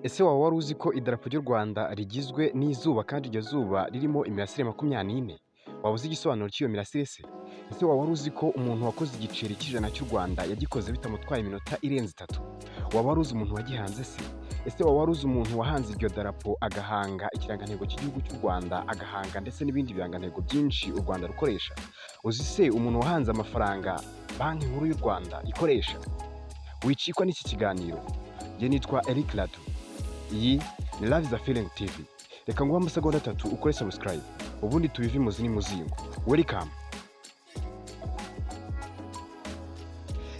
Ese waba wari uzi ko idarapo ry'u Rwanda rigizwe n'izuba kandi iryo zuba ririmo imirasire 24? Waba uzi igisobanuro cy'iyo mirasire se? Ese waba wari uzi ko umuntu wakoze igiceri cy'ijana cy'u Rwanda yagikoze bitamutwaye iminota irenze 3? Waba wari uzi umuntu wagihanze se? Ese waba wari uzi umuntu wahanze iryo darapo agahanga ikirangantego cy'igihugu cy'u Rwanda, agahanga ndetse n'ibindi birangantego byinshi u Rwanda rukoresha? Uzi se umuntu wahanze amafaranga Banki Nkuru y'u Rwanda ikoresha? Wicikwa n'iki kiganiro. Njye nitwa Eric Latu. Iyi ni Love is a Feeling TV. Reka nguhe amasegonda 3 ukore subscribe, ubundi tubive imuzi n'imuzingo. Welcome.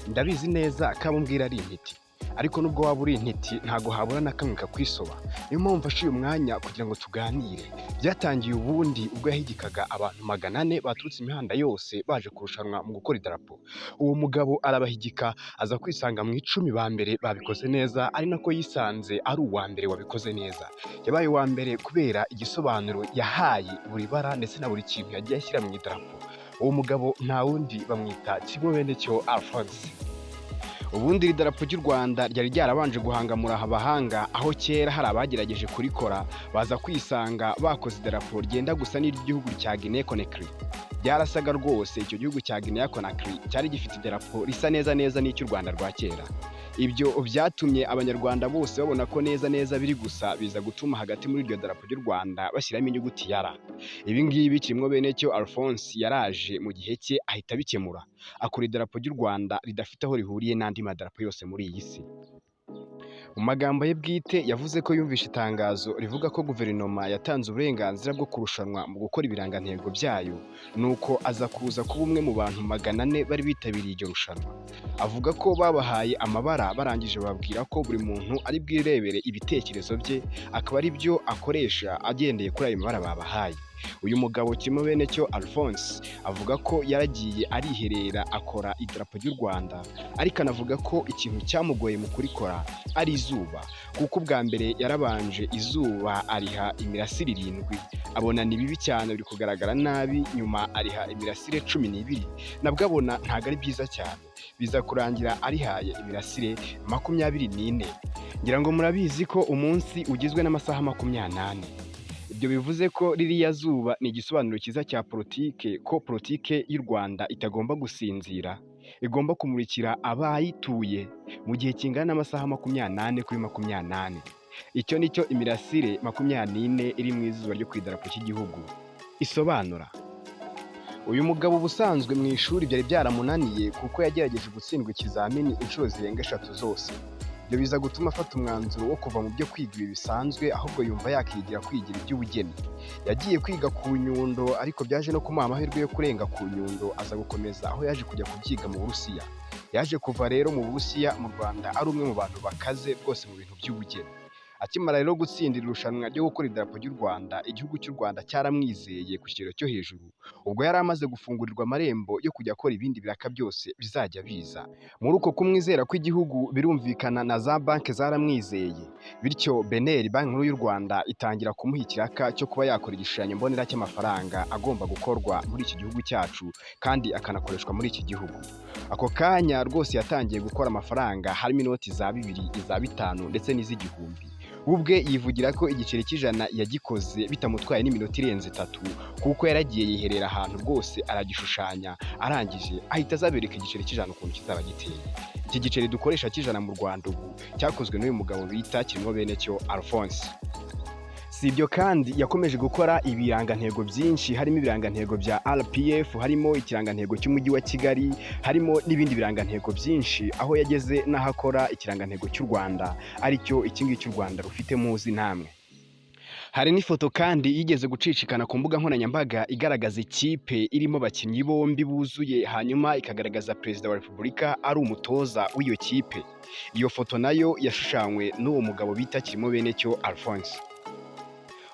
Ndabizi neza ko umbwira ari intiti, ariko nubwo waba uri intiti ntago habura na kamwe kakwisoba. Niyo mpamvu mfashe uyu mwanya kugira ngo tuganire. Byatangiye ubundi ubwo yahigikaga abantu 400 baturutse imihanda yose baje kurushanwa mu gukora idarapo. Uwo mugabo arabahigika aza kwisanga mu 10 ba mbere babikoze neza, ari nako yisanze ari uwa mbere wabikoze neza. Yabaye uwa mbere kubera igisobanuro yahaye buri bara ndetse na buri kintu yagiye ashyira mu idarapo. Uwo mugabo nta wundi bamwita Kimwe-Benecyo Alphonse. Ubundi iri darapo ry'u Rwanda ryari ryarabanje guhangamura abahanga, aho kera hari abagerageje kurikora baza kwisanga bakoze idarapo ryenda gusa n'iry'igihugu cya Guinea Conakry. Byarasaga rwose icyo gihugu cya Guinea Conakry cyari gifite idarapo risa neza n'icy'u Rwanda rwa kera. Ibyo byatumye abanyarwanda bose babona ko neza biri gusa, biza gutuma hagati muri iryo darapo ry'u Rwanda bashyiramo inyuguti ya R. Ibi ngibi Kimwe-Benecyo Alphonse yaraje mu gihe cye ahita bikemura, akora idarapo ry'u Rwanda ridafite aho rihuriye n'andi madarapo yose muri iyi si. Mu magambo ye bwite yavuze ko yumvishe itangazo rivuga ko guverinoma yatanze uburenganzira bwo kurushanwa mu gukora ibirangantego byayo, nuko aza kuza kuba umwe mu bantu 400 bari bitabiriye iryo rushanwa. Avuga ko babahaye amabara barangije babwira ko buri muntu ari bwirebere ibitekerezo bye, akaba ari byo akoresha agendeye kuri ayo mabara babahaye. Uyu mugabo Kimwe-Benecyo Alphonse avuga ko yaragiye ariherera akora idarapo ry'u Rwanda, ariko anavuga ko ikintu cyamugoye mu kurikora ari izuba, kuko ubwa mbere yarabanje izuba ariha imirasire 7, abona ni bibi cyane biri kugaragara nabi, nyuma ariha imirasire 12, nabwo abona ntago ari byiza cyane, biza kurangira arihaye imirasire 24. Ngira ngo murabizi ko umunsi ugizwe n'amasaha 28. Ibyo bivuze ko ririya zuba ni igisobanuro cyiza cya politike, ko politike y'u Rwanda itagomba gusinzira, igomba kumurikira abayituye mu gihe kingana n'amasaha 28 kuri 28. Icyo nicyo imirasire 24 iri mu izuba ryo ku idarapo cy'igihugu isobanura. Uyu mugabo ubusanzwe mu ishuri byari byaramunaniye kuko yagerageje gutsindwa ikizamini inshuro zirenga 3 zose. Ibyo biza gutuma afata umwanzuro wo kuva mu byo kwiga ibi bisanzwe, ahubwo yumva yakigira kwigira iby'ubugeni. Yagiye kwiga ku Nyundo, ariko byaje no kumuha amahirwe yo kurenga ku Nyundo aza gukomeza aho yaje kujya kubyiga mu Burusiya. Yaje kuva rero mu Burusiya mu Rwanda ari umwe mu bantu bakaze rwose mu bintu by'ubugeni. Akimara rero gutsindira irushanwa ryo gukora idarapo ry'u Rwanda, igihugu cy'u Rwanda cyaramwizeye ku kigero cyo hejuru. Ubwo yari amaze gufungurirwa amarembo yo kujya akora ibindi biraka byose bizajya biza. Muri uko kumwizera kw'igihugu birumvikana na za banki zaramwizeye, bityo BNR, Banki Nkuru y'u Rwanda, itangira kumuha ikiraka cyo kuba yakora igishushanyo mbonera cy'amafaranga agomba gukorwa muri iki gihugu cyacu kandi akanakoreshwa muri iki gihugu. Ako kanya rwose yatangiye gukora amafaranga, harimo inoti za 2, iza 5 ndetse n'iz'igihumbi. Ubwe yivugira ko igiceri cy'ijana yagikoze bitamutwaye n'iminota irenze 3, kuko yaragiye yiherera ahantu rwose aragishushanya, arangije ahita azabereka igiceri cy'ijana ukuntu kizaba giteye. Iki giceri dukoresha cy'ijana mu Rwanda ubu cyakozwe n'uyu mugabo bita Kimwe-Benecyo Alphonse. Si ibyo kandi yakomeje gukora ibirangantego byinshi, harimo ibirangantego bya RPF, harimo ikirangantego cy'umujyi wa Kigali, harimo n'ibindi birangantego byinshi, aho yageze n'aho akora ikirangantego cy'u Rwanda, aricyo iki ngiki cy'u Rwanda rufite muzi namwe. Hari n'ifoto kandi yigeze gucicikana ku mbuga nkoranyambaga igaragaza ikipe irimo abakinnyi bombi buzuye, hanyuma ikagaragaza Perezida wa Repubulika ari umutoza w'iyo kipe. Iyo foto nayo yashushanywe n'uwo mugabo bita Kimwe-Benecyo Alphonse.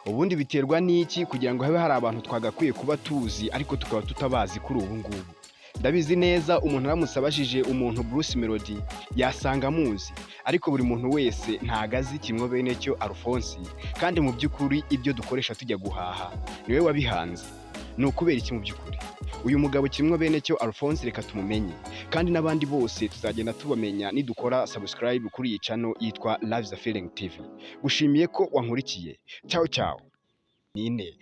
Ubundi biterwa n'iki kugira ngo habe hari abantu twagakwiye kuba tuzi ariko tukaba tutabazi kuri ubu ngubu? Ndabizi neza umuntu aramutse abajije umuntu Bruce Melody yasanga amuzi, ariko buri muntu wese ntago azi Kimwe-Benecyo Alphonse, kandi mu by'ukuri ibyo dukoresha tujya guhaha niwe wabihanze. ni ukubera iki mu by'ukuri? Uyu mugabo Kirimwo Benecyo Alphonse reka tumumenye, kandi n'abandi bose tuzagenda tubamenya nidukora subscribe kuri iyi channel yitwa Love is a Feeling TV. Gushimiye ko wankurikiye. Ciao ciao. Nine.